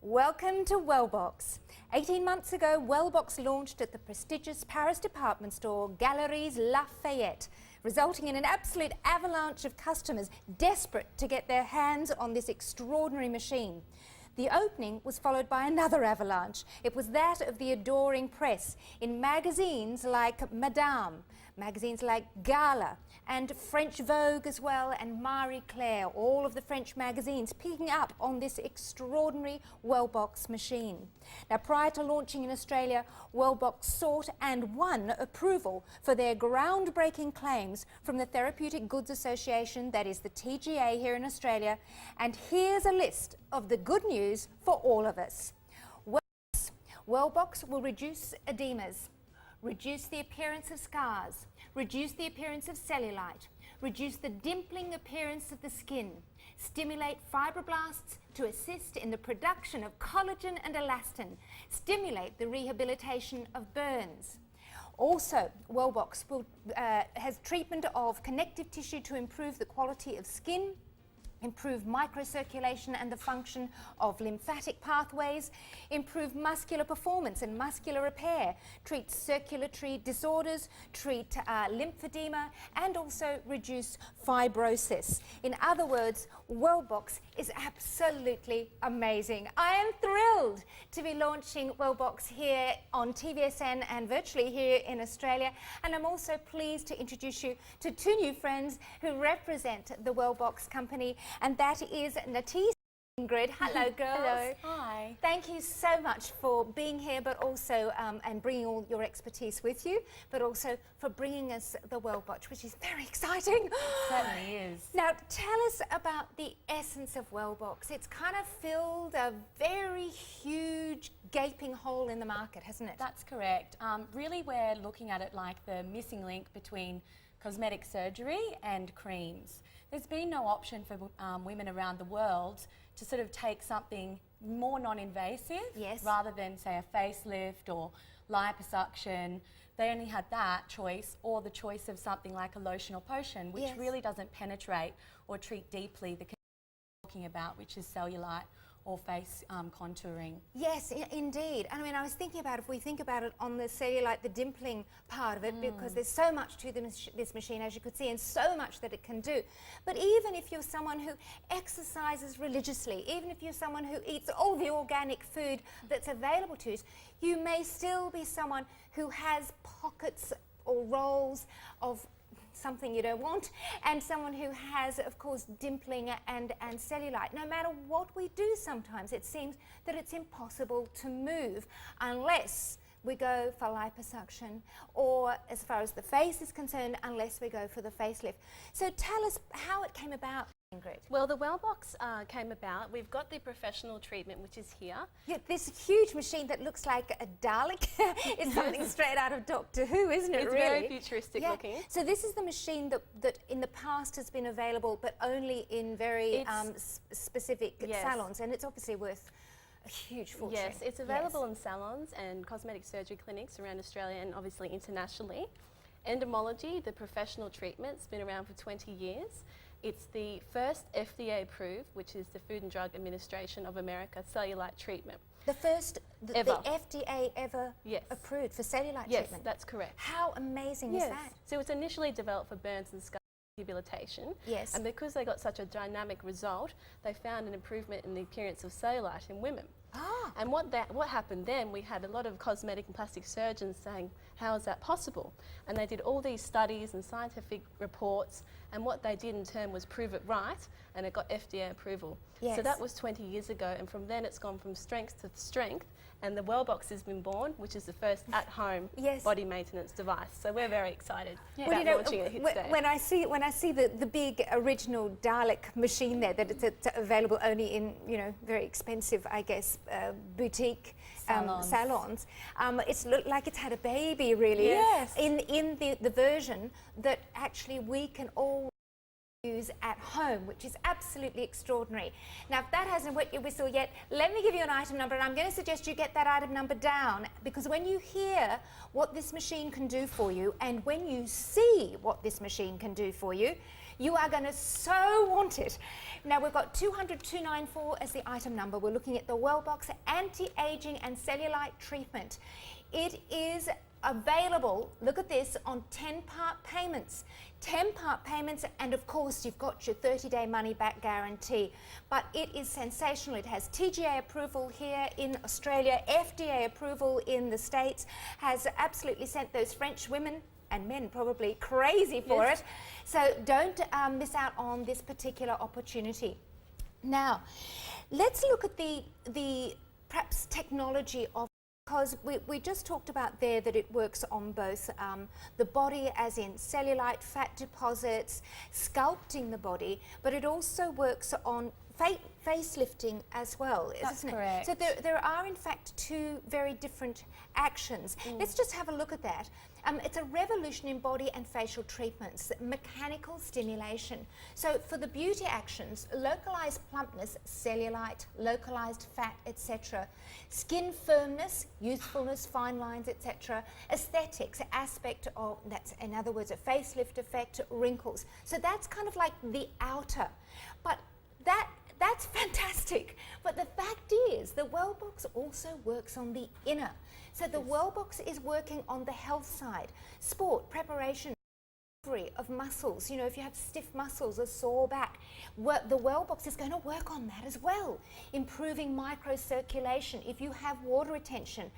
Welcome to Wellbox. 18 months ago, Wellbox launched at the prestigious Paris department store Galeries Lafayette, resulting in an absolute avalanche of customers desperate to get their hands on this extraordinary machine. The opening was followed by another avalanche. It was that of the adoring press in magazines like Madame, magazines like Gala, and French Vogue as well, and Marie Claire, all of the French magazines picking up on this extraordinary Wellbox machine. Now, prior to launching in Australia, Wellbox sought and won approval for their groundbreaking claims from the Therapeutic Goods Association, that is the TGA here in Australia, and here's a list of the good news for all of us. Wellbox will reduce edemas, reduce the appearance of scars, reduce the appearance of cellulite, reduce the dimpling appearance of the skin, stimulate fibroblasts to assist in the production of collagen and elastin, stimulate the rehabilitation of burns. Also, Wellbox has treatment of connective tissue to improve the quality of skin, improve microcirculation and the function of lymphatic pathways, improve muscular performance and muscular repair, treat circulatory disorders, treat lymphedema, and also reduce fibrosis. In other words, Wellbox is absolutely amazing. I am thrilled to be launching Wellbox here on TVSN and virtually here in Australia, and I'm also pleased to introduce you to two new friends who represent the Wellbox company, and that is Natisse and Ingrid. Hello, girls. Hello. Hi. Thank you so much for being here, but also and bringing all your expertise with you, but also for bringing us the Wellbox, which is very exciting. It certainly is. Now, tell us about the essence of Wellbox. It's kind of filled a very huge, gaping hole in the market, hasn't it? That's correct. Really, we're looking at it like the missing link between cosmetic surgery and creams. There's been no option for women around the world to sort of take something more non-invasive, yes, rather than, say, a facelift or liposuction. They only had that choice, or the choice of something like a lotion or potion, which yes, really doesn't penetrate or treat deeply the condition we're talking about, which is cellulite or face contouring. Yes, indeed. I mean, I was thinking about, if we think about it on the cellulite, the dimpling part of it, because there's so much to this machine, as you could see, and so much that it can do. But even if you're someone who exercises religiously, even if you're someone who eats all the organic food that's available to us, you may still be someone who has pockets or rolls of something you don't want, and someone who has, of course, dimpling and cellulite. No matter what we do, sometimes it seems that it's impossible to move unless we go for liposuction, or as far as the face is concerned, unless we go for the facelift. So tell us how it came about, Ingrid. Well, the Wellbox came about. We've got the professional treatment, which is here. Yeah, this huge machine that looks like a Dalek. It's something straight out of Doctor Who, isn't it? It's really very futuristic looking. So this is the machine that in the past has been available, but only in very specific salons, and it's obviously worth a huge fortune. Yes, it's available in salons and cosmetic surgery clinics around Australia and obviously internationally. Endomology, the professional treatment's been around for 20 years. It's the first FDA approved, which is the Food and Drug Administration of America, cellulite treatment. The first, the FDA ever approved for cellulite treatment? Yes, that's correct. How amazing is that? So it was initially developed for burns and scar rehabilitation. Yes. And because they got such a dynamic result, they found an improvement in the appearance of cellulite in women. Ah. And what happened then, we had a lot of cosmetic and plastic surgeons saying, how is that possible? And they did all these studies and scientific reports, and what they did in turn was prove it right, and it got FDA approval. Yes. So that was 20 years ago, and from then it's gone from strength to strength, and the Wellbox has been born, which is the first at-home body maintenance device. So we're very excited about launching it today. When I see the big original Dalek machine there, that it's available only in, you know, very expensive, I guess, boutique salons, it's looked like it's had a baby, really. Yes. In the version that actually we can all use at home, which is absolutely extraordinary. Now, if that hasn't wet your whistle yet, let me give you an item number, and I'm going to suggest you get that item number down, because when you hear what this machine can do for you, and when you see what this machine can do for you, You are going to so want it. Now we've got 200,294 as the item number. We're looking at the Wellbox Anti-Aging and Cellulite Treatment. It is available, look at this, on 10-part payments. 10-part payments, and of course you've got your 30-day money-back guarantee. But it is sensational. It has TGA approval here in Australia, FDA approval in the States, has absolutely sent those French women and men probably crazy for it. So don't miss out on this particular opportunity. Now, let's look at the perhaps technology of, because we just talked about there that it works on both the body, as in cellulite, fat deposits, sculpting the body, but it also works on facelifting as well, That's isn't correct. it? So there are in fact two very different actions. Let's just have a look at that. It's a revolution in body and facial treatments, mechanical stimulation. So for the beauty actions, localized plumpness, cellulite, localized fat, etc. Skin firmness, youthfulness, fine lines, etc. Aesthetics, aspect of, that's in other words a facelift effect, wrinkles. So that's kind of like the outer. But that's fantastic. But the fact is, the Wellbox also works on the inner. So the Wellbox is working on the health side, sport, preparation, recovery of muscles. You know, if you have stiff muscles, a sore back, the Wellbox is going to work on that as well. Improving microcirculation, if you have water retention,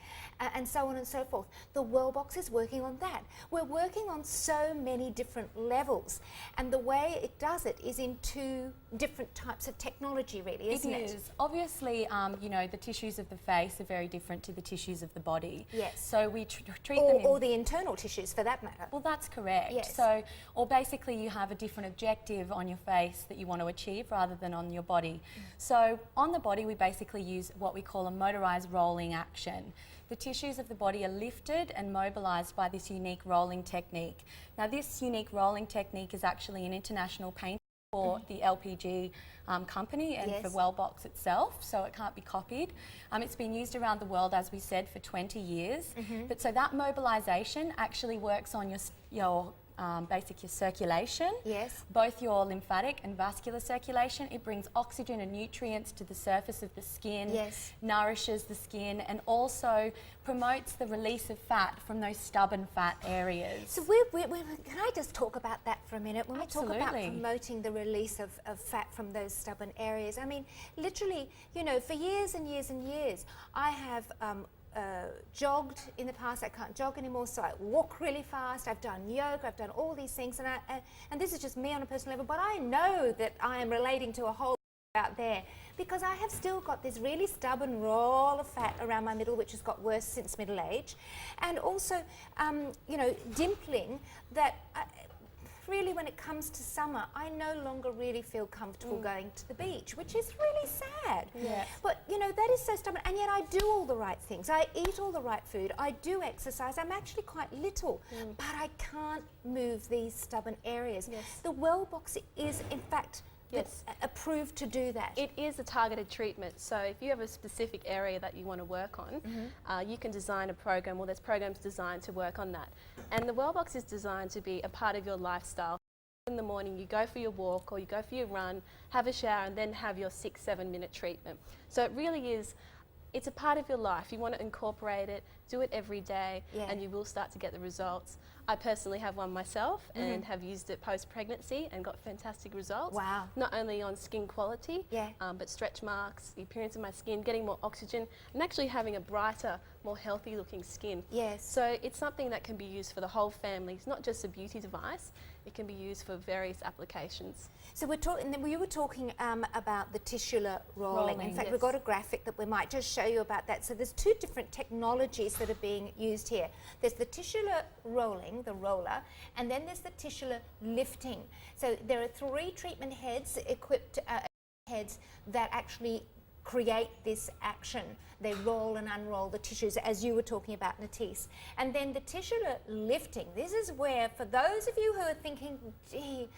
and so on and so forth. The Wellbox is working on that. We're working on so many different levels, and the way it does it is in two different types of technology, really, isn't it? It is. Obviously, you know, the tissues of the face are very different to the tissues of the body. Yes. So we treat them in... Or the internal tissues, for that matter. Well, that's correct. Yes. So, or basically you have a different objective on your face that you want to achieve rather than on your body. So on the body we basically use what we call a motorized rolling action. The tissues of the body are lifted and mobilized by this unique rolling technique. Now this unique rolling technique is actually an international patent for the LPG company and for Wellbox itself, so it can't be copied. It's been used around the world, as we said, for 20 years. But so that mobilization actually works on your circulation, both your lymphatic and vascular circulation. It brings oxygen and nutrients to the surface of the skin, nourishes the skin, and also promotes the release of fat from those stubborn fat areas. So can I just talk about that for a minute? When we talk about promoting the release of fat from those stubborn areas, I mean, literally, you know, for years and years and years, I have jogged in the past. I can't jog anymore, so I walk really fast. I've done yoga, I've done all these things, and this is just me on a personal level, but I know that I am relating to a whole out there, because I have still got this really stubborn roll of fat around my middle, which has got worse since middle age, and also you know, dimpling that really when it comes to summer, I no longer really feel comfortable going to the beach, which is really sad. But you know, that is so stubborn, and yet I do all the right things. I eat all the right food, I do exercise, I'm actually quite little, but I can't move these stubborn areas. The Wellbox is in fact approved to do that. It is a targeted treatment, so if you have a specific area that you want to work on, you can design a program, well there's programs designed to work on that. And the Wellbox is designed to be a part of your lifestyle. In the morning you go for your walk or you go for your run, have a shower, and then have your 6-7 minute treatment. So it really is, it's a part of your life. You want to incorporate it, do it every day, and you will start to get the results. I personally have one myself and have used it post-pregnancy and got fantastic results. Wow. Not only on skin quality, but stretch marks, the appearance of my skin, getting more oxygen, and actually having a brighter, more healthy looking skin. So it's something that can be used for the whole family. It's not just a beauty device, it can be used for various applications. So we were talking about the tisular rolling. In fact, we've got a graphic that we might just show you about that. So there's two different technologies that are being used here. There's the tisular rolling, the roller, and then there's the tisular lifting. So there are 3 treatment heads equipped heads that actually create this action. They roll and unroll the tissues, as you were talking about, Natisse. And then the tisular lifting, this is where, for those of you who are thinking, gee,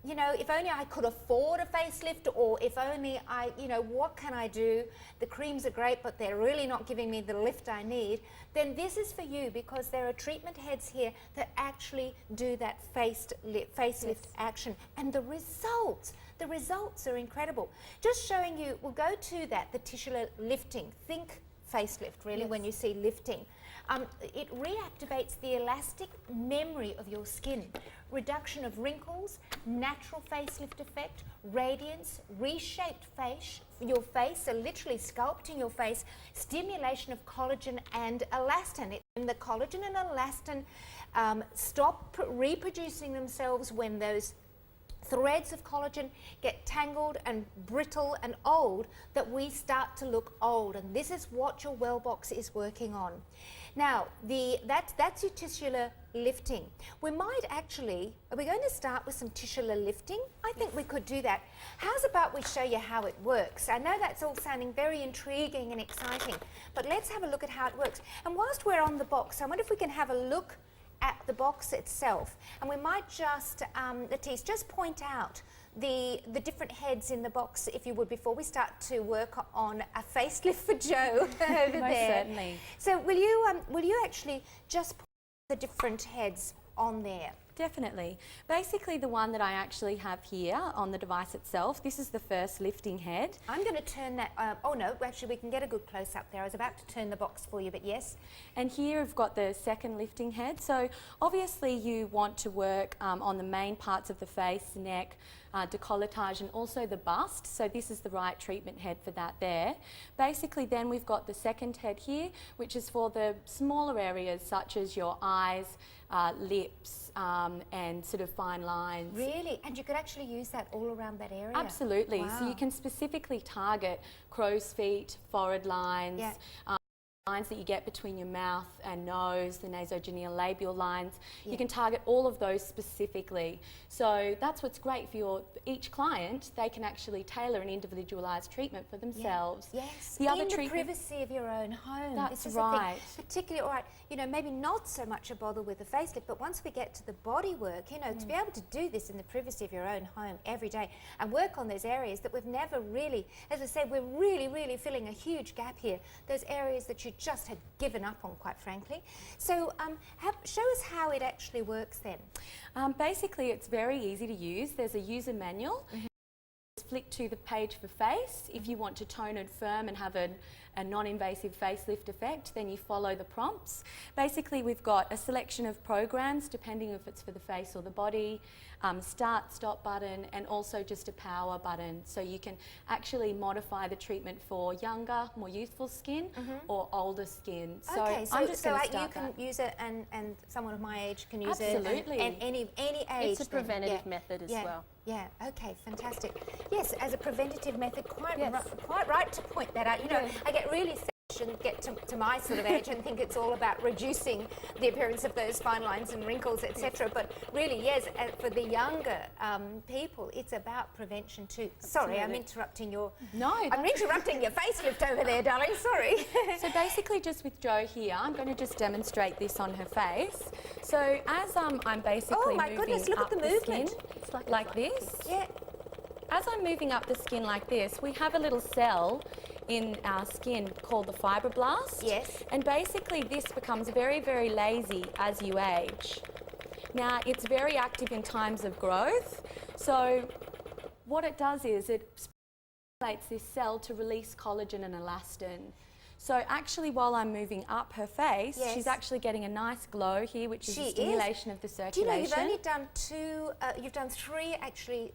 you know, if only I could afford a facelift, or if only I, you know, what can I do? The creams are great, but they're really not giving me the lift I need. Then this is for you, because there are treatment heads here that actually do that facelift action. And the results are incredible. Just showing you, we'll go to that, the tisular lifting. Think facelift, really, when you see lifting. It reactivates the elastic memory of your skin. Reduction of wrinkles, natural facelift effect, radiance, reshaped face, your face, so literally sculpting your face, stimulation of collagen and elastin. And the collagen and elastin stop reproducing themselves when those threads of collagen get tangled and brittle and old, that we start to look old. And this is what your Wellbox is working on. Now, that's your tisular lifting. We might actually, are we going to start with some tisular lifting? I think we could do that. How's about we show you how it works? I know that's all sounding very intriguing and exciting, but let's have a look at how it works. And whilst we're on the box, I wonder if we can have a look at the box itself, and we might just, Latisse, just point out the different heads in the box, if you would, before we start to work on a facelift for Joe over Most there. certainly. So will you actually just put the different heads on there? Definitely. Basically, the one that I actually have here on the device itself, this is the first lifting head. I'm going to turn that, oh no, actually we can get a good close-up there. I was about to turn the box for you, but yes. And here I've got the second lifting head. So obviously you want to work on the main parts of the face, neck, décolletage, and also the bust. So this is the right treatment head for that there. Basically then we've got the second head here, which is for the smaller areas such as your eyes, lips, and sort of fine lines. Really? And you could actually use that all around that area? Absolutely. Wow. So you can specifically target crow's feet, forehead lines, lines that you get between your mouth and nose, the nasogenial labial lines. You can target all of those specifically. So that's what's great for each client. They can actually tailor an individualised treatment for themselves. Yes, the other in the treatment, privacy of your own home. That's this is right. The thing. Particularly, all right, you know, maybe not so much a bother with the facelift, but once we get to the body work, you know, to be able to do this in the privacy of your own home every day and work on those areas that we've never really, as I said, we're really filling a huge gap here. Those areas that you just had given up on, quite frankly. So show us how it actually works then. Basically, it's very easy to use. There's a user manual. Flick to the page for face. If you want to tone and firm and have a non-invasive facelift effect, then you follow the prompts. Basically, we've got a selection of programs, depending if it's for the face or the body, start, stop button, and also just a power button. So you can actually modify the treatment for younger, more youthful skin or older skin. So okay, I'm just going to you start can that. use it, and someone of my age can use Absolutely. it, and any age. It's a preventative method as well. Yeah, okay, fantastic. Yes, as a preventative method, quite right to point that out. You know, I get really sad and get to my sort of age and think it's all about reducing the appearance of those fine lines and wrinkles, etc. But really, yes, for the younger people, it's about prevention too. Sorry, I'm interrupting your... No, I'm interrupting your facelift over there, darling, sorry. So basically, just with Jo here, I'm going to just demonstrate this on her face. So as I'm basically oh my moving goodness, look up at the movement. skin, like this. Yeah. As I'm moving up the skin like this, we have a little cell in our skin called the fibroblast. Yes. And basically this becomes very lazy as you age. Now, it's very active in times of growth. So what it does is it stimulates this cell to release collagen and elastin. So actually, while I'm moving up her face, she's actually getting a nice glow here, which is a stimulation of the circulation. Do you know, you've only done you've done three actually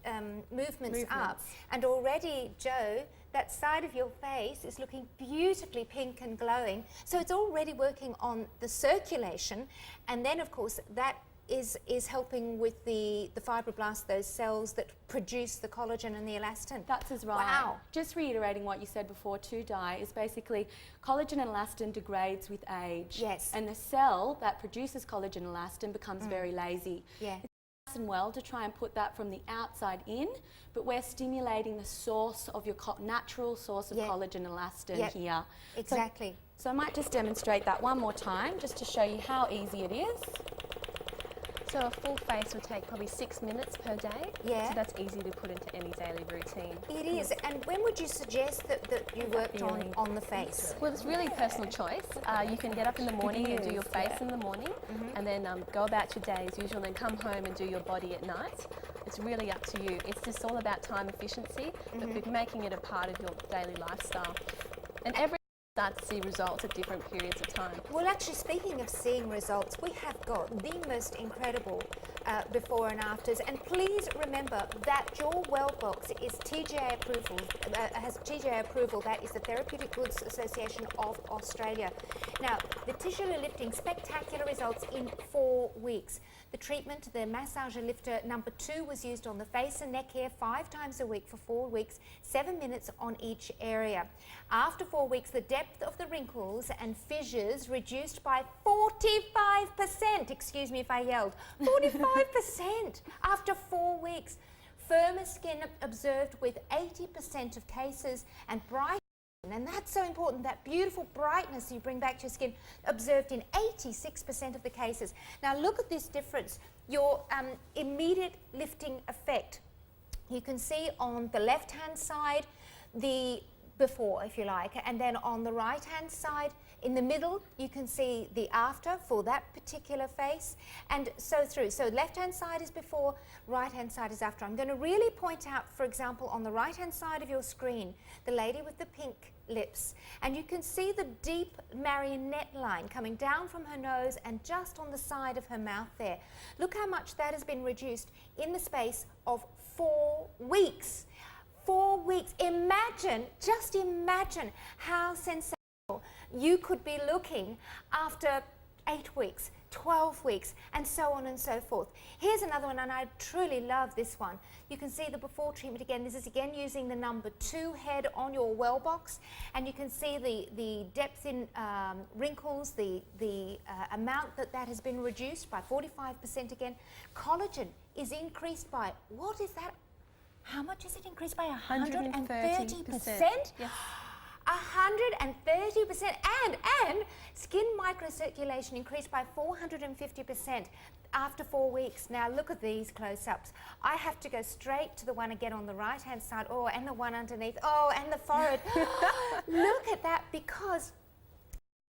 movements up, and already, Jo, that side of your face is looking beautifully pink and glowing. So it's already working on the circulation, and then of course that is helping with the fibroblasts, those cells that produce the collagen and the elastin. That's right. Wow. Just reiterating what you said before too, Di, is basically collagen and elastin degrades with age. Yes. And the cell that produces collagen and elastin becomes very lazy. Yeah. It's nice and well to try and put that from the outside in, but we're stimulating the source of your natural source of collagen and elastin here. Exactly. So I might just demonstrate that one more time just to show you how easy it is. So a full face will take probably 6 minutes per day. Yeah. So that's easy to put into any daily routine. It is. And when would you suggest that you worked on the face? Well, it's really personal choice. You can get up in the morning and do your face in the morning, and then go about your day as usual, and then come home and do your body at night. It's really up to you. It's just all about time efficiency, but making it a part of your daily lifestyle. And every start to see results at different periods of time. Well, actually, speaking of seeing results, we have got the most incredible before and afters. And please remember that your Wellbox is TGA approval, has TGA approval. That is the Therapeutic Goods Association of Australia. Now, the tisular lifting, spectacular results in 4 weeks. The treatment, the massager lifter number 2, was used on the face and neck hair 5 times a week for 4 weeks, 7 minutes on each area. After 4 weeks, the depth of the wrinkles and fissures reduced by 45%. Excuse me if I yelled. 45% after 4 weeks. Firmer skin observed with 80% of cases, and bright. And that's so important, that beautiful brightness you bring back to your skin, observed in 86% of the cases. Now look at this difference, your immediate lifting effect. You can see on the left-hand side the before, if you like, and then on the right-hand side, in the middle, you can see the after for that particular face, and so through. So left-hand side is before, right-hand side is after. I'm going to really point out, for example, on the right-hand side of your screen, the lady with the pink lips, and you can see the deep marionette line coming down from her nose and just on the side of her mouth there. Look how much that has been reduced in the space of 4 weeks. 4 weeks. Imagine, just imagine how sensational you could be looking after 8 weeks, 12 weeks, and so on and so forth. Here's another one, and I truly love this one. You can see the before treatment again. This is again using the number 2 head on your Wellbox, and you can see the depth in wrinkles, the amount that has been reduced by 45% again. Collagen is increased by, what is that? How much is it increased by? 130%? Yes. 130%, and skin microcirculation increased by 450% after 4 weeks. Now look at these close-ups. I have to go straight to the one again on the right-hand side, oh, and the one underneath, oh, and the forehead. Look at that, because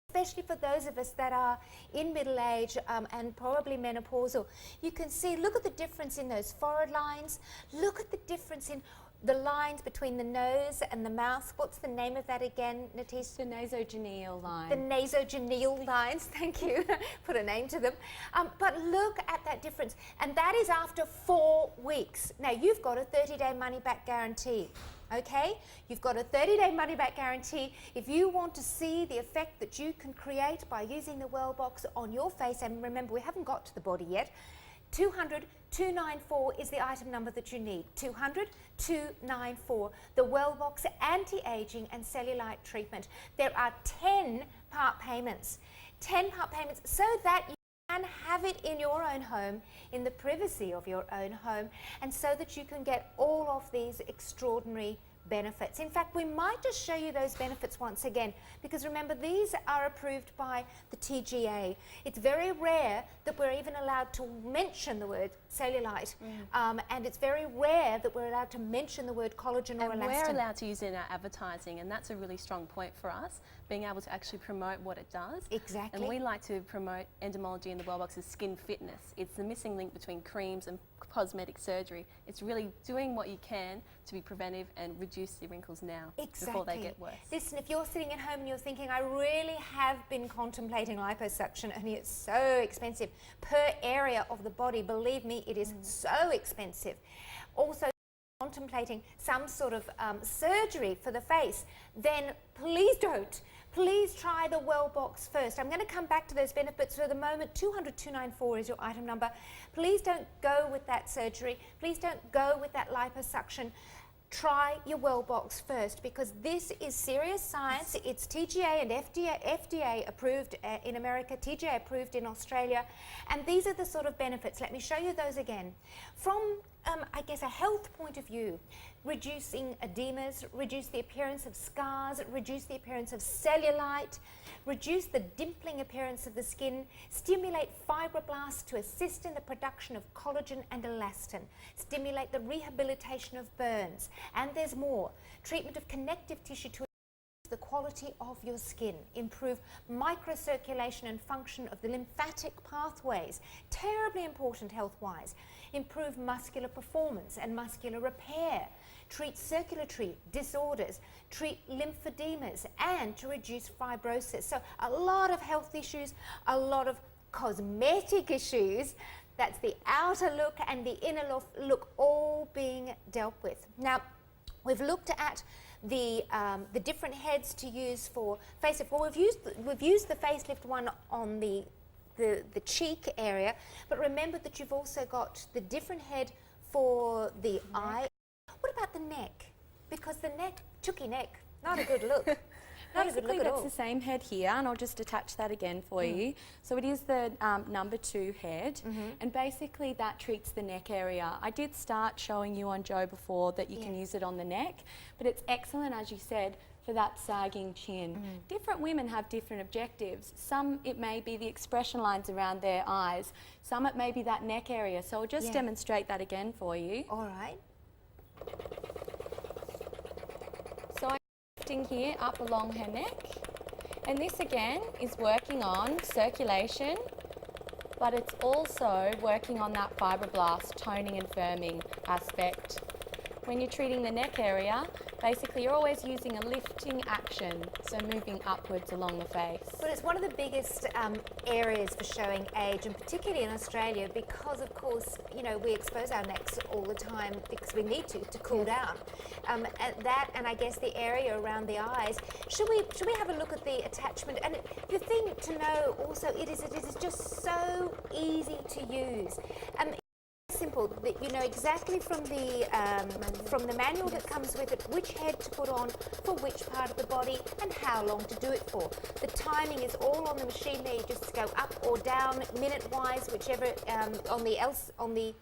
especially for those of us that are in middle age and probably menopausal, you can see, look at the difference in those forehead lines, look at the difference in the lines between the nose and the mouth. What's the name of that again, Natisse? The nasogenial line. The nasogenial lines, thank you. Put a name to them. But look at that difference. And that is after 4 weeks. Now, you've got a 30-day money-back guarantee. Okay? You've got a 30-day money-back guarantee. If you want to see the effect that you can create by using the Wellbox on your face, and remember, we haven't got to the body yet, 200-294 is the item number that you need. 200-294. The Wellbox anti-aging and cellulite treatment. There are 10 part payments. 10 part payments so that you can have it in your own home, in the privacy of your own home, and so that you can get all of these extraordinary benefits. In fact, we might just show you those benefits once again, because remember, these are approved by the TGA. It's very rare that we're even allowed to mention the word cellulite, and it's very rare that we're allowed to mention the word collagen or and elastin. we're allowed to use it in our advertising, and that's a really strong point for us, being able to actually promote what it does. Exactly. And we like to promote endomology in the Wellbox as skin fitness. It's the missing link between creams and cosmetic surgery. It's really doing what you can to be preventive and reduce the wrinkles now before they get worse. Listen, if you're sitting at home and you're thinking, I really have been contemplating liposuction, only it's so expensive per area of the body, believe me, it is so expensive. Also contemplating some sort of surgery for the face, then please don't. Please try the Wellbox first. I'm going to come back to those benefits for the moment. 200-294 is your item number. Please don't go with that surgery. Please don't go with that liposuction. Try your Wellbox first, because this is serious science. It's TGA and FDA approved in America, TGA approved in Australia, and these are the sort of benefits. Let me show you those again. From I guess, a health point of view, reducing edemas, reduce the appearance of scars, reduce the appearance of cellulite, reduce the dimpling appearance of the skin, stimulate fibroblasts to assist in the production of collagen and elastin, stimulate the rehabilitation of burns, and there's more. Treatment of connective tissue to the quality of your skin, improve microcirculation and function of the lymphatic pathways, terribly important health-wise, improve muscular performance and muscular repair, treat circulatory disorders, treat lymphodemas, and to reduce fibrosis. So a lot of health issues, a lot of cosmetic issues. That's the outer look and the inner look all being dealt with. Now, we've looked at the different heads to use for facelift. Well, we've used the facelift one on the cheek area, but remember that you've also got the different head for the eye. What about the neck? Because the neck, chooky neck, not a good look. Not a good look at all. That's the same head here, and I'll just attach that again for you. So it is the number 2 head, and basically that treats the neck area. I did start showing you on Joe before that you can use it on the neck, but it's excellent, as you said, for that sagging chin. Different women have different objectives. Some it may be the expression lines around their eyes, some it may be that neck area. So I'll just demonstrate that again for you. All right. So I'm lifting here up along her neck, and this again is working on circulation, but it's also working on that fibroblast toning and firming aspect. When you're treating the neck area, basically you're always using a lifting action, so moving upwards along the face. But it's one of the biggest areas for showing age, and particularly in Australia, because of course, you know, we expose our necks all the time because we need to cool down. And that, and I guess the area around the eyes. Should we have a look at the attachment? And the thing to know also, it is just so easy to use. Simple that you know exactly from the manual that comes with it which head to put on for which part of the body and how long to do it for. The timing is all on the machine there. You just go up or down minute wise, whichever on the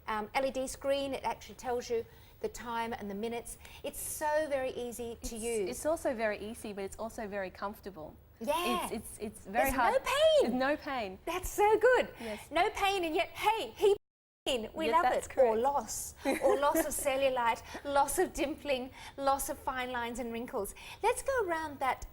LED screen it actually tells you the time and the minutes. It's so very easy to use. It's also very easy, but it's also very comfortable. Yeah. It's very hard. No pain. There's no pain. That's so good. Yes. No pain, and yet hey, we love it. Correct. Or loss of cellulite, loss of dimpling, loss of fine lines and wrinkles. Let's go around that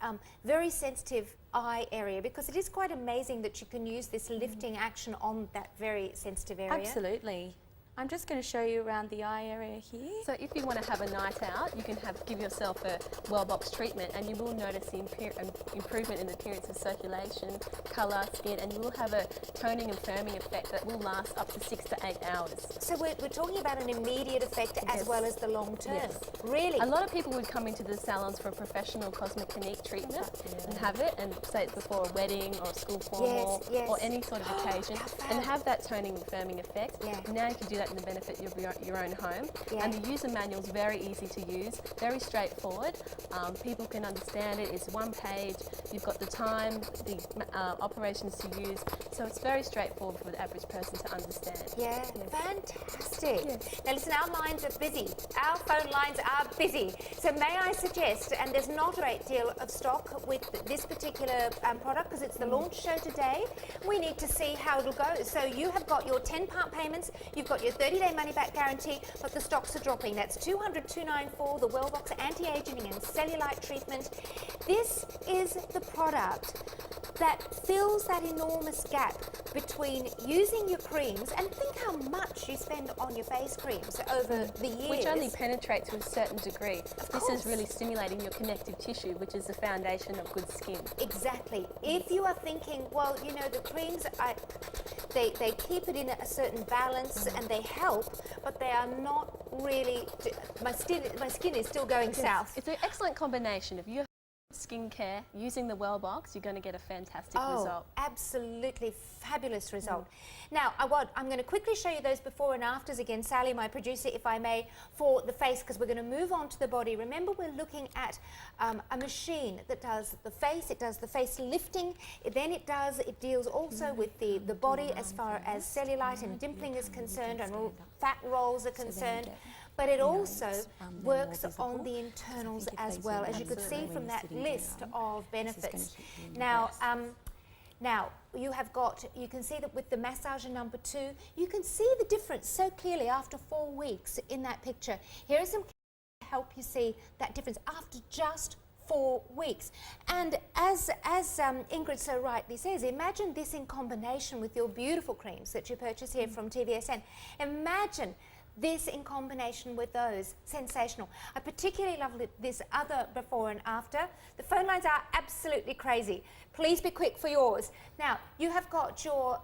very sensitive eye area, because it is quite amazing that you can use this lifting action on that very sensitive area. Absolutely. I'm just going to show you around the eye area here. So if you want to have a night out, you can give yourself a Wellbox treatment, and you will notice the improvement in the appearance of circulation, colour, skin, and you will have a toning and firming effect that will last up to 6 to 8 hours. So we're talking about an immediate effect as well as the long term. Yes. Really? A lot of people would come into the salons for a professional cosmetic treatment and have it, and say it's before a wedding or a school formal or any sort of occasion, and have that toning and firming effect. Now you can do that in the benefit of your own home. And the user manual is very easy to use, very straightforward. People can understand it. It's one page. You've got the time, the operations to use. So it's very straightforward for the average person to understand. Fantastic. Now listen, our lines are busy. Our phone lines are busy. So may I suggest, and there's not a great deal of stock with this particular product because it's the launch show today. We need to see how it'll go. So you have got your £10 payments, you've got your 30-day money-back guarantee, but the stocks are dropping. That's $200,294, the Wellbox anti-aging and cellulite treatment. This is the product that fills that enormous gap between using your creams, and think how much you spend on your face creams over the years. Which only penetrate to a certain degree. This is really stimulating your connective tissue, which is the foundation of good skin. Exactly. If you are thinking, well, you know, the creams, they keep it in a certain balance and they help, but they are not really, my skin is still going south. It's an excellent combination of your skincare using the Wellbox, you're going to get a fantastic result. Absolutely fabulous result. Now, I'm going to quickly show you those before and afters again. Sally, my producer, if I may, for the face, because we're going to move on to the body. Remember, we're looking at a machine that does the face. It does the face lifting. It deals also with the body as far as cellulite and dimpling is concerned and fat rolls are concerned. But it also works on the internals as well, as you could see from that list of benefits. Now, you can see that with the massager number 2, you can see the difference so clearly after 4 weeks in that picture. Here are some to help you see that difference after just 4 weeks. And as Ingrid so rightly says, imagine this in combination with your beautiful creams that you purchase here from TVSN. Imagine this in combination with those. Sensational. I particularly love this other before and after. The phone lines are absolutely crazy. Please be quick for yours. Now, you have got your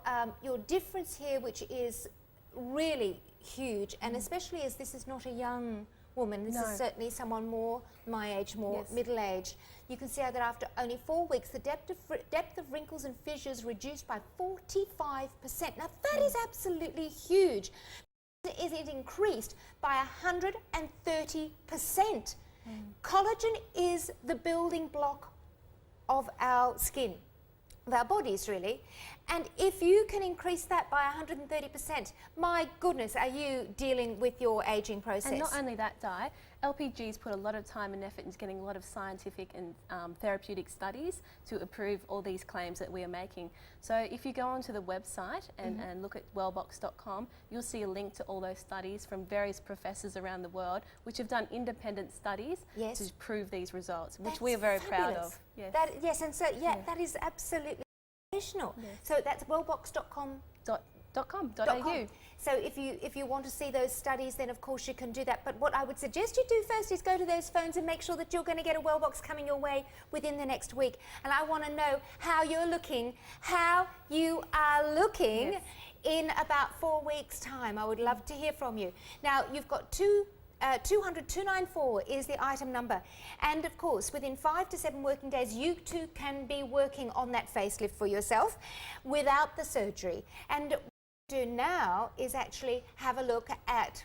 difference here, which is really huge, and especially as this is not a young woman, this is certainly someone more my age, more middle-aged. You can see that after only 4 weeks, the depth of wrinkles and fissures reduced by 45%. Now, that is absolutely huge. Is it increased by 130%. Collagen is the building block of our skin, of our bodies really, and if you can increase that by 130%, my goodness, are you dealing with your aging process? And not only that, Di, LPG's put a lot of time and effort into getting a lot of scientific and therapeutic studies to approve all these claims that we are making. So if you go onto the website and look at wellbox.com, you'll see a link to all those studies from various professors around the world which have done independent studies to prove these results, which we are very proud of. Yes. That is absolutely sensational. So that's wellbox.com.au. So if you want to see those studies, then of course you can do that. But what I would suggest you do first is go to those phones and make sure that you're going to get a Wellbox coming your way within the next week. And I want to know how you're looking, in about 4 weeks' time. I would love to hear from you. Now, you've got 294 is the item number. And of course, within 5 to 7 working days, you too can be working on that facelift for yourself without the surgery. And what we do now is actually have a look at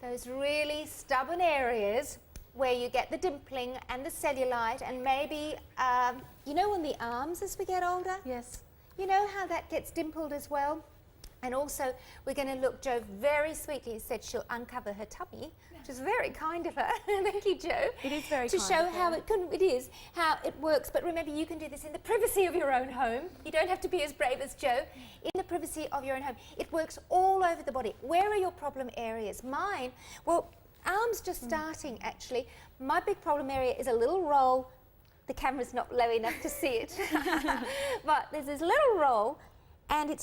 those really stubborn areas where you get the dimpling and the cellulite and maybe, you know, on the arms as we get older? Yes. You know how that gets dimpled as well? And also, we're going to look, Jo very sweetly said she'll uncover her tummy, which is very kind of her. Thank you, Jo. It is very to kind show of how her. how it works. But remember, you can do this in the privacy of your own home. You don't have to be as brave as Jo. In the privacy of your own home. It works all over the body. Where are your problem areas? Mine, well, arms just starting actually. My big problem area is a little roll. The camera's not low enough to see it. But there's this little roll. And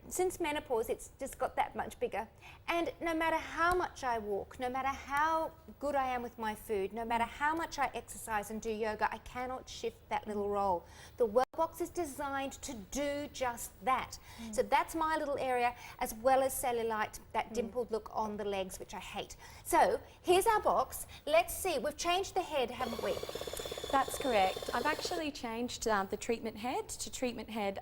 since menopause, it's just got that much bigger. And no matter how much I walk, no matter how good I am with my food, no matter how much I exercise and do yoga, I cannot shift that little roll. The Wellbox is designed to do just that. So that's my little area, as well as cellulite, that dimpled look on the legs, which I hate. So here's our box. Let's see. We've changed the head, haven't we? That's correct. I've actually changed the treatment head to treatment head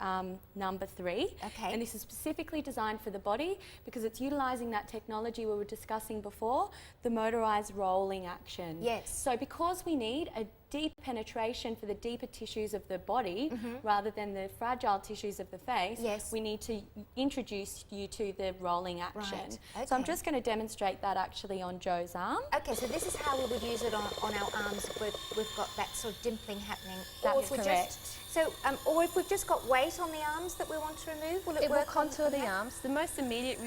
number 3. Okay. And this is specifically designed for the body because it's utilising that technology we were discussing before, the motorised rolling action. Yes. So because we need a deep penetration for the deeper tissues of the body rather than the fragile tissues of the face, we need to introduce you to the rolling action. Right. Okay. So I'm just going to demonstrate that actually on Jo's arm. Okay, so this is how we would use it on our arms. We've got that sort of dimpling happening. That's correct. Or if we've just got weight on the arms that we want to remove, will it It work? will contour the arms. The most immediate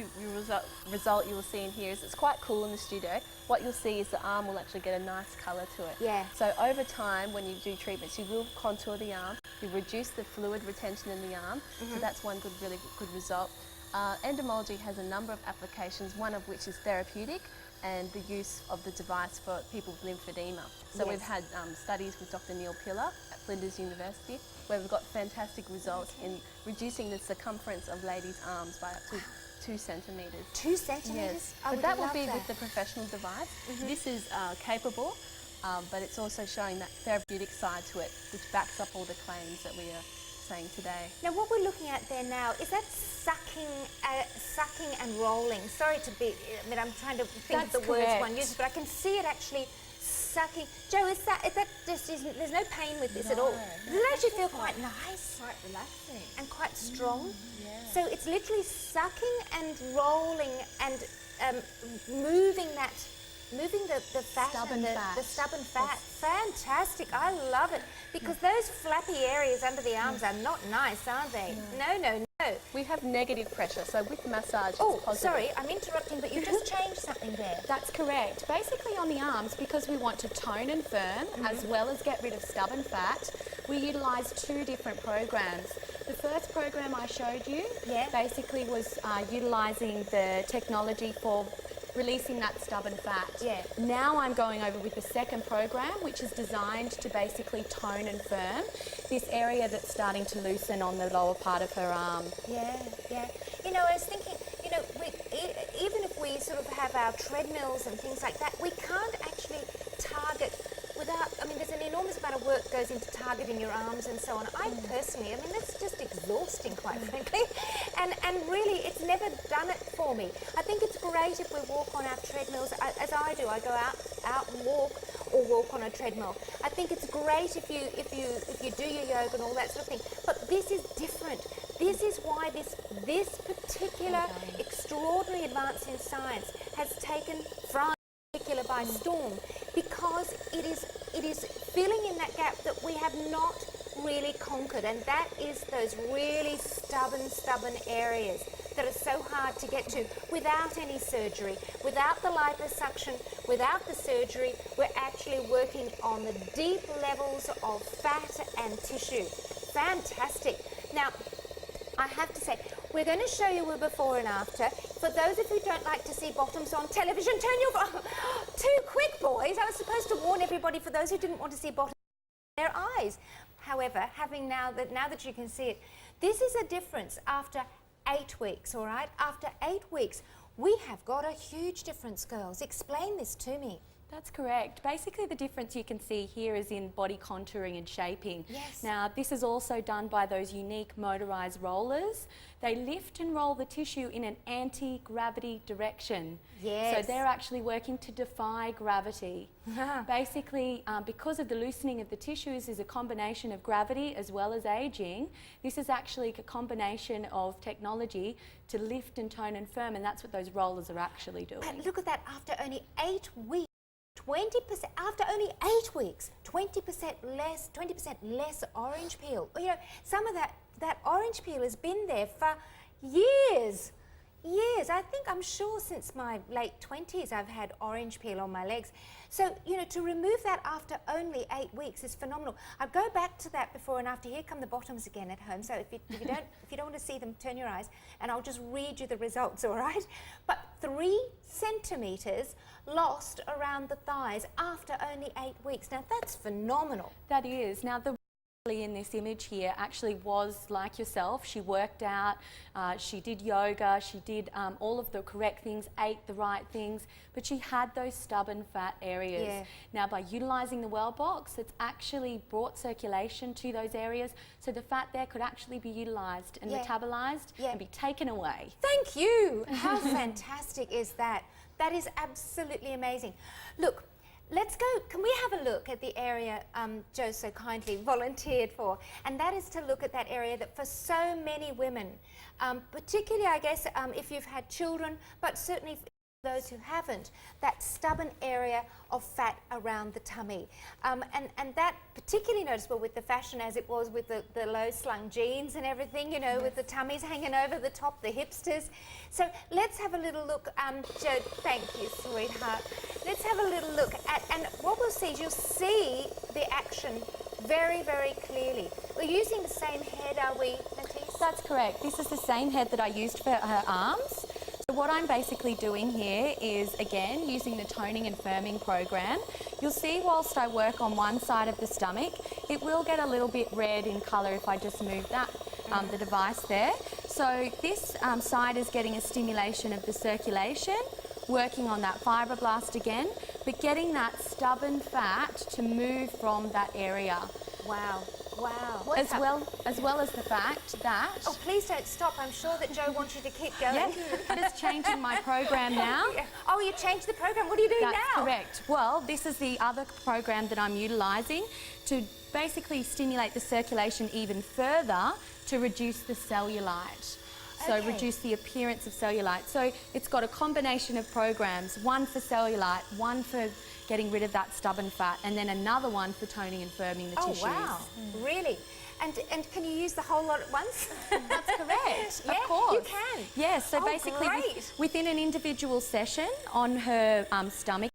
result you will see in here is it's quite cool in the studio. What you'll see is the arm will actually get a nice colour to it. Yeah. So over time, when you do treatments, you will contour the arm. You reduce the fluid retention in the arm. So that's one really good result. Entomology has a number of applications, one of which is therapeutic and the use of the device for people with lymphedema. So we've had studies with Dr. Neil Pillar at Flinders University where we've got fantastic results in reducing the circumference of ladies' arms by up to 2 centimetres. 2 centimetres? Yes, but that will be with the professional device. This is capable but it's also showing that therapeutic side to it, which backs up all the claims that we are saying today. Now, what we're looking at there now, is that sucking and rolling? Sorry to be, I mean, I'm trying to think of the words one uses, but I can see it actually sucking. Jo, is that just isn't, there's no pain with this at all? Does it actually feel quite nice? Quite relaxing. And quite strong? Yeah. So it's literally sucking and rolling and moving the fat, Stubborn fat. the stubborn fat. Fantastic, I love it. Because those flappy areas under the arms are not nice, aren't they? No. We have negative pressure, so with massage it's Oh, positive. sorry, I'm interrupting, but you just changed something there. That's correct. Basically on the arms, because we want to tone and firm as well as get rid of stubborn fat, we utilise 2 different programs. The first program I showed you basically was utilising the technology for releasing that stubborn fat. Yeah. Now I'm going over with the second program, which is designed to basically tone and firm this area that's starting to loosen on the lower part of her arm. Yeah. You know, I was thinking, you know, even if we sort of have our treadmills and things like that, we can't actually target without, I mean, there's an enormous amount of work goes into targeting your arms and so on. I personally, I mean, that's just exhausting, quite frankly. And really, it's never done it for me. I think it's great if we walk on our treadmills, as I do. I go out and walk or walk on a treadmill. I think it's great if you do your yoga and all that sort of thing. But this is different. This is why this particular extraordinary advance in science has taken France by storm, because it is filling in that gap that we have not really conquered, and that is those really stubborn areas that are so hard to get to without any surgery, without the liposuction, without the surgery. We're actually working on the deep levels of fat and tissue. Fantastic. Now, I have to say, we're going to show you a before and after. For those of you who don't like to see bottoms on television, turn your... Too quick, boys. I was supposed to warn everybody, for those who didn't want to see bottoms on their eyes. However, now that you can see it, this is a difference after 8 weeks, all right? After 8 weeks, we have got a huge difference, girls. Explain this to me. That's correct. Basically, the difference you can see here is in body contouring and shaping. Yes. Now, this is also done by those unique motorised rollers. They lift and roll the tissue in an anti-gravity direction. Yes. So they're actually working to defy gravity. Basically, because of the loosening of the tissues is a combination of gravity as well as aging, this is actually a combination of technology to lift and tone and firm, and that's what those rollers are actually doing. But look at that, after only 8 weeks. 20%, after only 8 weeks, 20% less orange peel. You know, some of that orange peel has been there for years. I'm sure since my late 20s I've had orange peel on my legs. So, you know, to remove that after only 8 weeks is phenomenal. I'll go back to that before and after. Here come the bottoms again at home. So if you don't want to see them, turn your eyes, and I'll just read you the results, all right? But 3 centimetres lost around the thighs after only 8 weeks. Now that's phenomenal. That is. Now the in this image here actually was like yourself. She worked out, she did yoga, she did all of the correct things, ate the right things, but she had those stubborn fat areas. Yeah. Now by utilising the Wellbox, it's actually brought circulation to those areas, so the fat there could actually be utilised and metabolised and be taken away. Thank you. How fantastic is that? That is absolutely amazing. Look, let's go, can we have a look at the area Jo so kindly volunteered for? And that is to look at that area that for so many women, particularly I guess if you've had children, but certainly for those who haven't, that stubborn area of fat around the tummy. And that particularly noticeable with the fashion as it was with the low slung jeans and everything, you know, with the tummies hanging over the top, the hipsters. So let's have a little look, Jo, thank you, sweetheart. Let's have a little look at, and what we'll see is you'll see the action very, very clearly. We're using the same head, are we, Matisse? That's correct. This is the same head that I used for her arms. So what I'm basically doing here is, again, using the toning and firming program. You'll see whilst I work on one side of the stomach, it will get a little bit red in colour if I just move that, the device there. So this side is getting a stimulation of the circulation, working on that fibroblast again. but getting that stubborn fat to move from that area. Wow. Wow. As well as the fact that... Oh, please don't stop. I'm sure that Joe wants you to keep going. Yeah, I'm just changing my program now. Oh, you changed the program. What are you doing now? That's correct. Well, this is the other program that I'm utilising to basically stimulate the circulation even further to reduce the cellulite. So reduce the appearance of cellulite. So it's got a combination of programs, one for cellulite, one for getting rid of that stubborn fat, and then another one for toning and firming the tissues. Oh, wow. Really? And can you use the whole lot at once? That's correct. Yeah, of course. you can. Yes, so basically within an individual session on her stomach,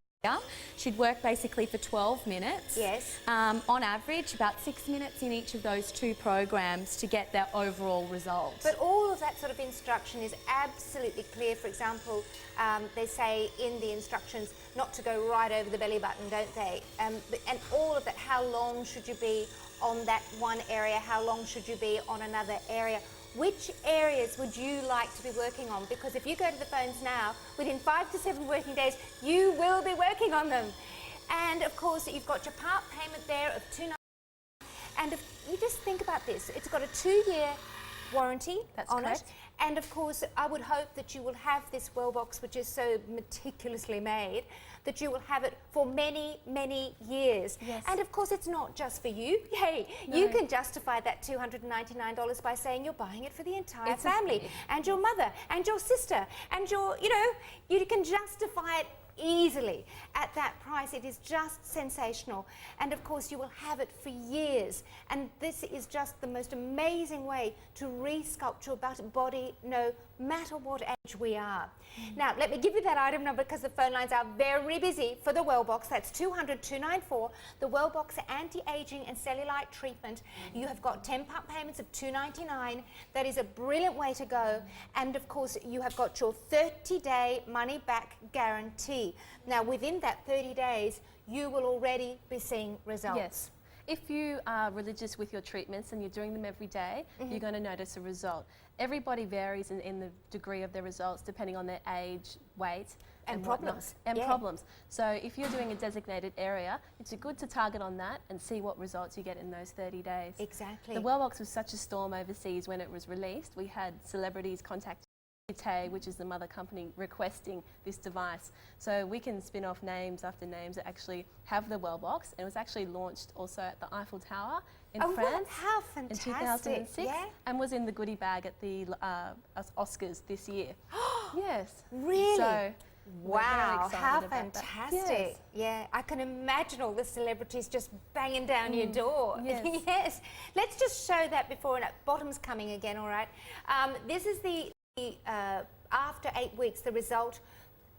she'd work basically for 12 minutes. Yes. On average, about 6 minutes in each of those two programs to get their overall result. But all of that sort of instruction is absolutely clear. For example, they say in the instructions not to go right over the belly button, don't they? And all of that, how long should you be on that one area? How long should you be on another area? Which areas would you like to be working on? Because if you go to the phones now, within 5 to 7 working days, you will be working on them. And of course, you've got your part payment there of $2.99. And if you just think about this, it's got a 2-year warranty on it. And of course, I would hope that you will have this Wellbox, which is so meticulously made, that you will have it for many, many years. Yes. And of course, it's not just for you. Hey, you can justify that $299 by saying you're buying it for the entire family and your mother and your sister and your, you know, you can justify it easily at that price. It is just sensational, and of course you will have it for years, and this is just the most amazing way to resculpt your body no matter what age we are. Now let me give you that item number because the phone lines are very busy for the Wellbox. That's 200-294, the Wellbox anti-aging and cellulite treatment. You have got 10 part payments of $299. That is a brilliant way to go, and of course you have got your 30-day money-back guarantee. Now within that 30 days you will already be seeing results. Yes. If you are religious with your treatments and you're doing them every day, you're going to notice a result. Everybody varies in the degree of their results depending on their age, weight, and problems. Problems. So if you're doing a designated area, it's good to target on that and see what results you get in those 30 days. Exactly. The Wellbox was such a storm overseas when it was released. We had celebrities contact which is the mother company, requesting this device. So we can spin off names after names that actually have the Wellbox. It was actually launched also at the Eiffel Tower in France how fantastic. in 2006 Yeah? and was in the goodie bag at the Oscars this year. Yes. Really? So wow, how about that. fantastic. Yes. Yeah, I can imagine all the celebrities just banging down your door. Yes. Yes. Let's just show that before, and bottom's coming again, all right? This is the after 8 weeks, the result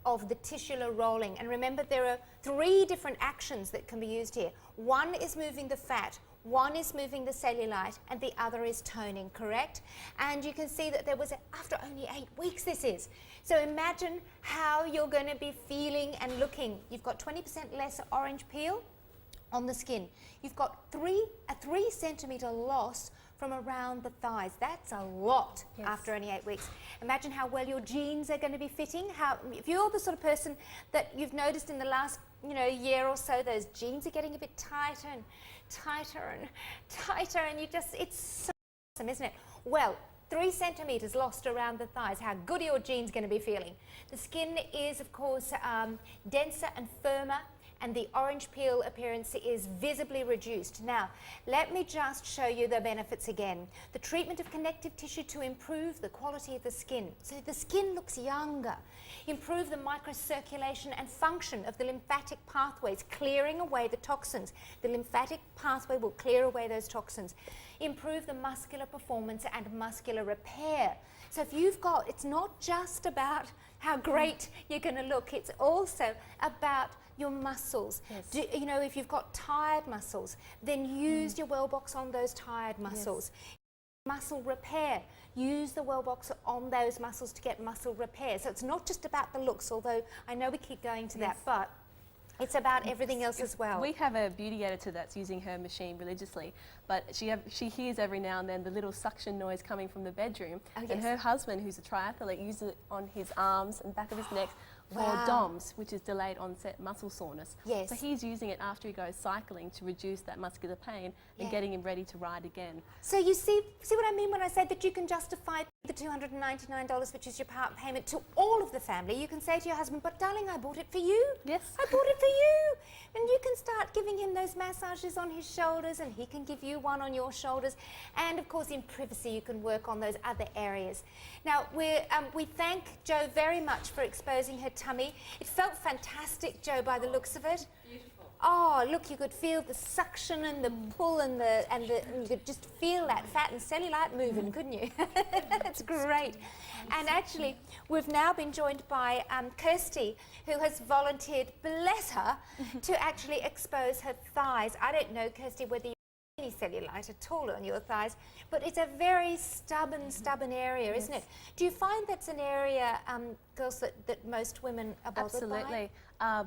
of the tisular rolling. And remember, there are 3 different actions that can be used here. One is moving the fat, one is moving the cellulite, and the other is toning, correct? And you can see that there was, after only 8 weeks this is. So imagine how you're going to be feeling and looking. You've got 20% less orange peel on the skin. You've got a 3 centimetre loss from around the thighs. That's a lot after only 8 weeks. Imagine how well your jeans are going to be fitting. If you're the sort of person that you've noticed in the last year or so, those jeans are getting a bit tighter and tighter and tighter, and it's so awesome, isn't it? Well, 3 centimetres lost around the thighs. How good are your jeans going to be feeling? The skin is, of course, denser and firmer, and the orange peel appearance is visibly reduced. Now, let me just show you the benefits again. The treatment of connective tissue to improve the quality of the skin. So the skin looks younger. Improve the microcirculation and function of the lymphatic pathways, clearing away the toxins. The lymphatic pathway will clear away those toxins. Improve the muscular performance and muscular repair. So if you've got, it's not just about how great you're going to look, it's also about your muscles. Yes. If you've got tired muscles, then use your Wellbox on those tired muscles. Yes. Muscle repair, use the Wellbox on those muscles to get muscle repair. So it's not just about the looks, although I know we keep going to that, but it's about everything else as well. We have a beauty editor that's using her machine religiously, but she hears every now and then the little suction noise coming from the bedroom. And her husband, who's a triathlete, uses it on his arms and back of his neck, for Wow. DOMS, which is delayed onset muscle soreness. Yes. So he's using it after he goes cycling to reduce that muscular pain and Yeah. getting him ready to ride again. So you see what I mean when I say that you can justify the $299, which is your part payment, to all of the family. You can say to your husband, but darling, I bought it for you. Yes. I bought it for you. And you can start giving him those massages on his shoulders, and he can give you one on your shoulders. And of course, in privacy, you can work on those other areas. Now, we thank Jo very much for exposing her tummy. It felt fantastic, Jo, by the looks of it. Beautiful. Oh, look, you could feel the suction and the pull and you could just feel that fat and cellulite moving, couldn't you? It's great. And actually, we've now been joined by Kirsty, who has volunteered, bless her, to actually expose her thighs. I don't know, Kirsty, whether you have any cellulite at all on your thighs, but it's a very stubborn area, isn't it? Do you find that's an area, girls, that most women are bothered by? Absolutely.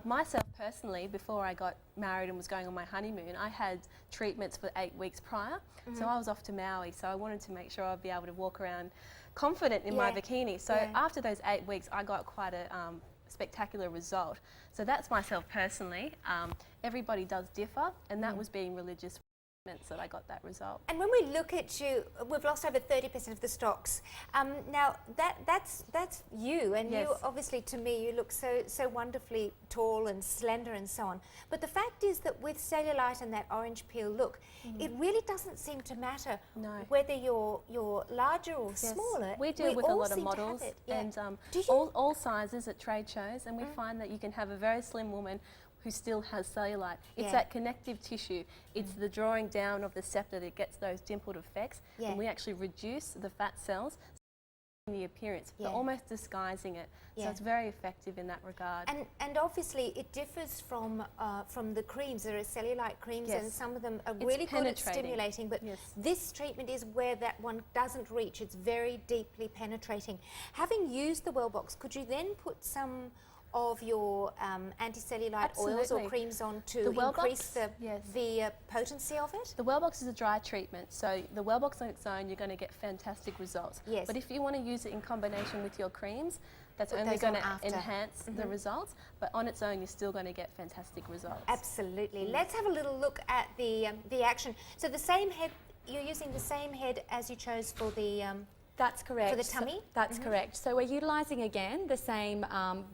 Myself personally, before I got married and was going on my honeymoon, I had treatments for 8 weeks prior. So I was off to Maui, so I wanted to make sure I'd be able to walk around confident in my bikini. So after those 8 weeks, I got quite a spectacular result. So that's myself personally. Everybody does differ, and that was being religious that I got that result. And when we look at you, we've lost over 30% of the stocks. Now that's you, and Yes. you obviously, to me, you look so wonderfully tall and slender and so on. But the fact is that with cellulite and that orange peel look, it really doesn't seem to matter whether you're larger or smaller. We deal with a all lot of seem to have models it. Yeah. and Do you? all sizes at trade shows, and we find that you can have a very slim woman who still has cellulite. It's that connective tissue. It's the drawing down of the scepter that gets those dimpled effects, and we actually reduce the fat cells in the appearance, but almost disguising it. So it's very effective in that regard. And obviously it differs from the creams. There are cellulite creams, and some of them are really good at stimulating, but this treatment is where that one doesn't reach. It's very deeply penetrating. Having used the Wellbox, could you then put some of your anti-cellulite oils or creams on to increase the potency of it? The Wellbox is a dry treatment, so the Wellbox on its own, you're going to get fantastic results. Yes. But if you want to use it in combination with your creams, that's only going to enhance the results, but on its own, you're still going to get fantastic results. Absolutely. Let's have a little look at the action. So the same head, you're using the same head as you chose for the That's correct. for the tummy? So, that's correct. So we're utilising again the same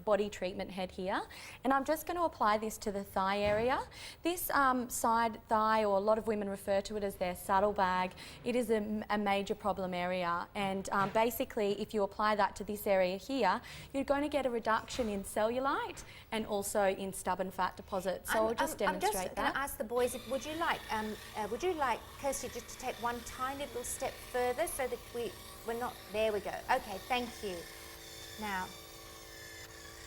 body treatment head here, and I'm just going to apply this to the thigh area. This side thigh, or a lot of women refer to it as their saddlebag, it is a major problem area, and basically if you apply that to this area here, you're going to get a reduction in cellulite and also in stubborn fat deposits. So I'll just demonstrate I'm just going to ask the boys, would you like Kirsty just to take one tiny little step further so that we're not, there we go. Okay, thank you. Now,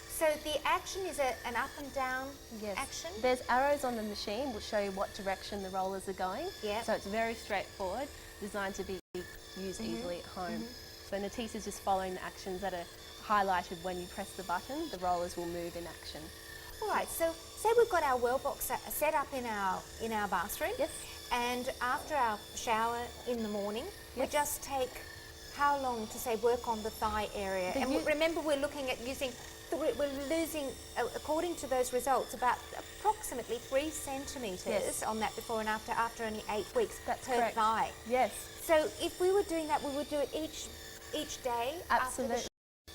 so the action is an up and down action? There's arrows on the machine which show you what direction the rollers are going. Yeah. So it's very straightforward, designed to be used easily at home. So Natisse is just following the actions that are highlighted when you press the button. The rollers will move in action. All right, so say we've got our Wellbox set up in our bathroom. Yes. And after our shower in the morning, we just take how long to say work on the thigh area? And remember, we're looking at using, we're losing, according to those results, about approximately 3 centimetres on that before and after only 8 weeks per thigh. Yes. So if we were doing that, we would do it each day. Absolutely.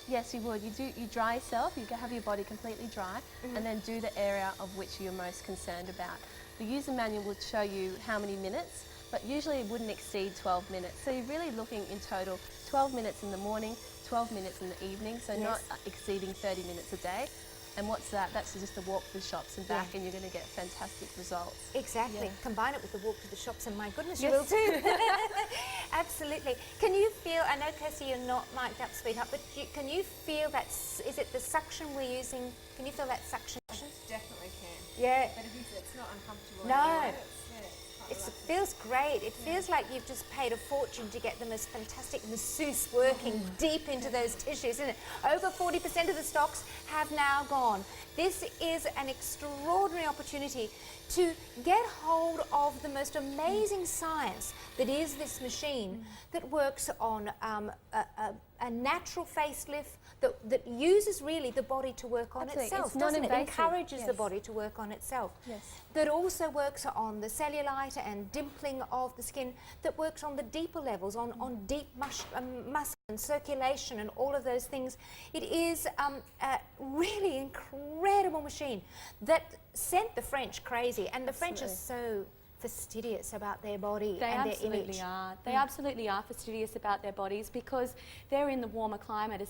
Yes, you would. You dry yourself, you have your body completely dry, and then do the area of which you're most concerned about. The user manual would show you how many minutes, but usually it wouldn't exceed 12 minutes. So you're really looking in total 12 minutes in the morning, 12 minutes in the evening, so not exceeding 30 minutes a day. And what's that? That's just a walk to the shops and back, and you're going to get fantastic results. Exactly. Combine it with the walk to the shops, and my goodness, you will too. Absolutely. Can you feel, I know, Kirsty, you're not mic'd up, sweetheart, but can you feel that, is it the suction we're using? Can you feel that suction? Definitely can. Yeah. But it's not uncomfortable. No. Anyway. It feels great. It feels like you've just paid a fortune to get the most fantastic masseuse working deep into those tissues, isn't it? Over 40% of the stocks have now gone. This is an extraordinary opportunity to get hold of the most amazing science that is this machine that works on a natural facelift that uses really the body to work on Absolutely. itself, It's doesn't it? non-invasive. Encourages the Yes. body to work on itself. Yes. That also works on the cellulite and dimpling of the skin, that works on the deeper levels, on deep muscle and circulation and all of those things. It is a really incredible machine that sent the French crazy, and the French are so fastidious about their body They and their absolutely image. are. They absolutely are fastidious about their bodies because they're in the warmer climate,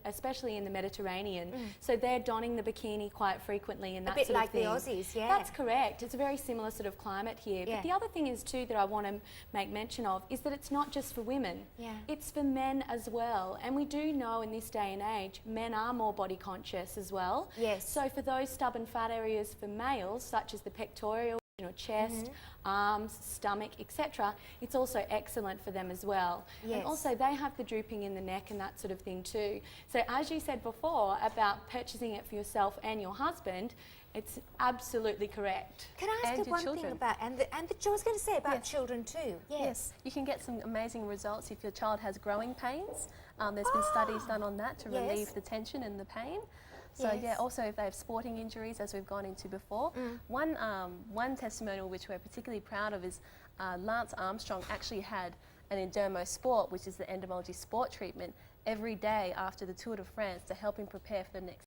especially in the Mediterranean. So they're donning the bikini quite frequently and that A bit sort like of thing. the Aussies, yeah. That's correct. It's a very similar sort of climate here. Yeah. But the other thing is too that I want to make mention of is that it's not just for women. Yeah. It's for men as well. And we do know in this day and age, men are more body conscious as well. Yes. So for those stubborn fat areas for males, such as the pectoral, chest, arms, stomach, etc. It's also excellent for them as well. Yes. And also they have the drooping in the neck and that sort of thing too. So as you said before about purchasing it for yourself and your husband, it's absolutely correct. Can I ask And you your one thing children. about, I was going to say about Yes. children too. Yes, you can get some amazing results if your child has growing pains. There's been studies done on that to Yes. relieve the tension and the pain. So yeah, Yes. also if they have sporting injuries, as we've gone into before. One testimonial which we're particularly proud of is Lance Armstrong actually had an Endermo Sport, which is the entomology sport treatment, every day after the Tour de France to help him prepare for the next.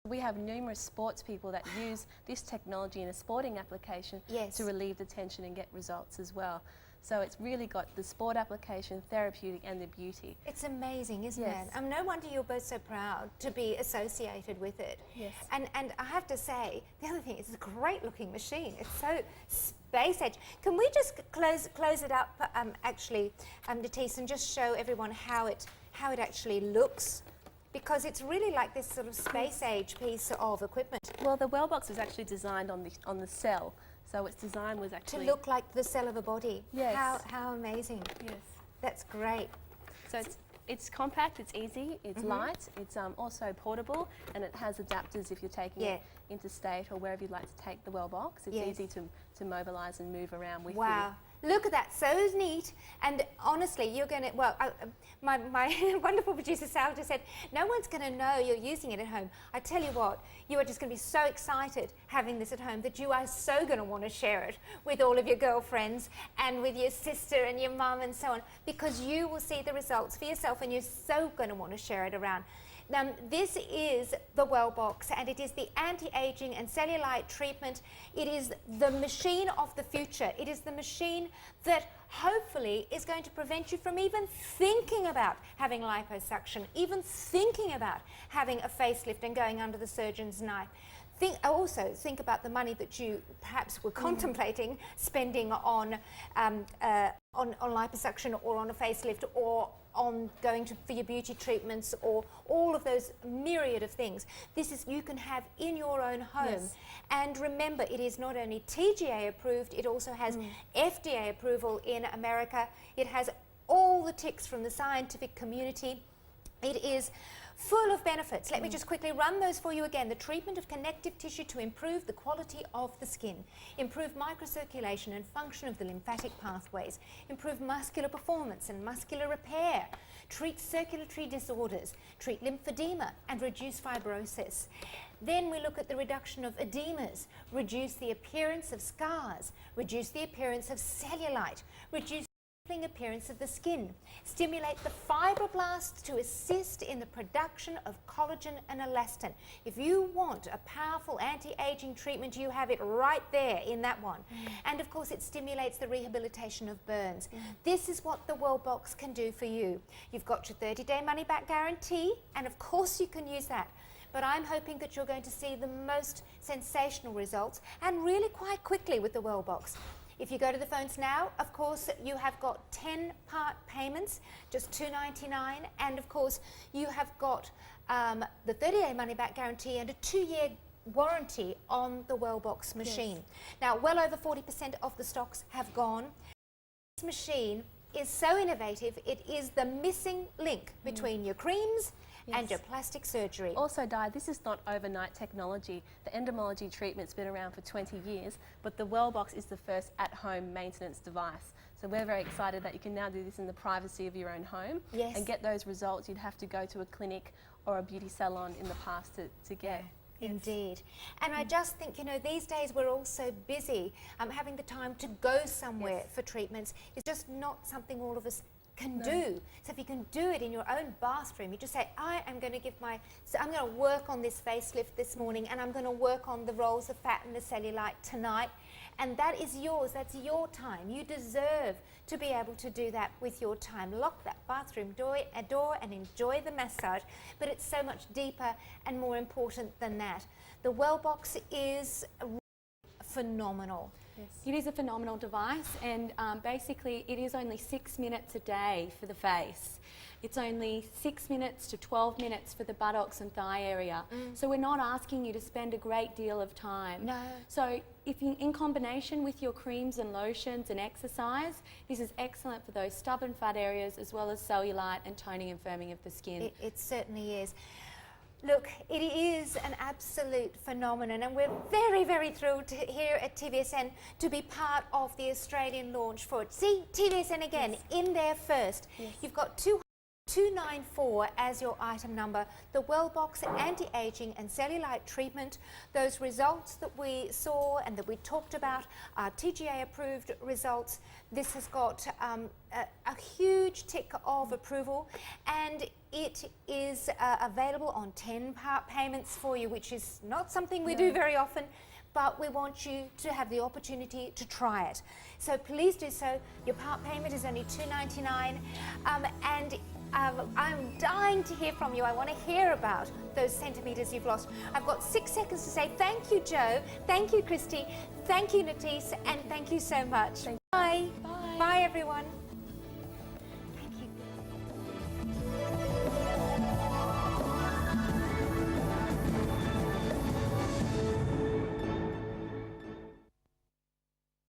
We have numerous sports people that use this technology in a sporting application Yes. to relieve the tension and get results as well. So it's really got the sport application, therapeutic and the beauty. It's amazing, isn't Yes. it? No wonder you're both so proud to be associated with it. Yes. And I have to say, the other thing, it's a great looking machine. It's so space age. Can we just close it up, actually, Natisse, and just show everyone how it actually looks? Because it's really like this sort of space age piece of equipment. Well, the Wellbox was actually designed on the cell. So its design was To actually look like the cell of a body. Yes. How amazing. Yes. That's great. So it's compact, it's easy, it's light, it's also portable, and it has adapters if you're taking it interstate or wherever you'd like to take the Wellbox. It's Yes. easy to mobilise and move around with Wow. Look at that, so neat. And honestly, you're going to, well, my wonderful producer Sal just said, no one's going to know you're using it at home. I tell you what, you are just going to be so excited having this at home that you are so going to want to share it with all of your girlfriends and with your sister and your mum and so on, because you will see the results for yourself and you're so going to want to share it around. This is the Wellbox, and it is the anti-aging and cellulite treatment. It is the machine of the future. It is the machine that hopefully is going to prevent you from even thinking about having liposuction, even thinking about having a facelift and going under the surgeon's knife. Also think about the money that you perhaps were contemplating spending on liposuction or on a facelift or on going for your beauty treatments or all of those myriad of things. You can have in your own home. Yes. And remember, it is not only TGA approved, it also has FDA approval in America. It has all the ticks from the scientific community. It is full of benefits. Let me just quickly run those for you again. The treatment of connective tissue to improve the quality of the skin, improve microcirculation and function of the lymphatic pathways, improve muscular performance and muscular repair, treat circulatory disorders, treat lymphedema and reduce fibrosis. Then we look at the reduction of edemas, reduce the appearance of scars, reduce the appearance of cellulite, reduce appearance of the skin, stimulate the fibroblasts to assist in the production of collagen and elastin. If you want a powerful anti-aging treatment, you have it right there in that one. And of course it stimulates the rehabilitation of burns. This is what the Wellbox can do for you. You've got your 30-day money-back guarantee, and of course you can use that. But I'm hoping that you're going to see the most sensational results, and really quite quickly with the Wellbox. If you go to the phones now, of course, you have got 10-part payments, just $2.99, and of course, you have got the 30-day money-back guarantee and a 2-year warranty on the Wellbox machine. Yes. Now, well over 40% of the stocks have gone. This machine is so innovative, it is the missing link between your creams angioplastic surgery. Also, Di, this is not overnight technology. The endomology treatment's been around for 20 years, but the Wellbox is the first at-home maintenance device. So we're very excited that you can now do this in the privacy of your own home and get those results you'd have to go to a clinic or a beauty salon in the past to get. Indeed. And I just think, you know, these days we're all so busy. Having the time to go somewhere for treatments is just not something all of us can do. So if you can do it in your own bathroom, you just say, I am going to I'm going to work on this facelift this morning, and I'm going to work on the rolls of fat and the cellulite tonight. And that is yours. That's your time. You deserve to be able to do that with your time. Lock that bathroom door and enjoy the massage. But it's so much deeper and more important than that. The Wellbox is phenomenal. It is a phenomenal device, and basically it is only 6 minutes a day for the face. It's only 6 minutes to 12 minutes for the buttocks and thigh area. So we're not asking you to spend a great deal of time. No. So if you, in combination with your creams and lotions and exercise, this is excellent for those stubborn fat areas as well as cellulite and toning and firming of the skin. It certainly is. Look, it is an absolute phenomenon, and we're very, very thrilled here at TVSN to be part of the Australian launch for it. See, TVSN again, in there first. You've got 294 as your item number, the Wellbox anti-aging and cellulite treatment. Those results that we saw and that we talked about are TGA approved results. This has got a huge tick of approval, and it is available on 10 part payments for you, which is not something we do very often, but we want you to have the opportunity to try it. So please do so. Your part payment is only $2.99, and I'm dying to hear from you. I want to hear about those centimetres you've lost. I've got 6 seconds to say thank you, Joe, thank you, Christy, thank you, Natisse, and thank you so much. Bye. Bye, everyone. Thank you.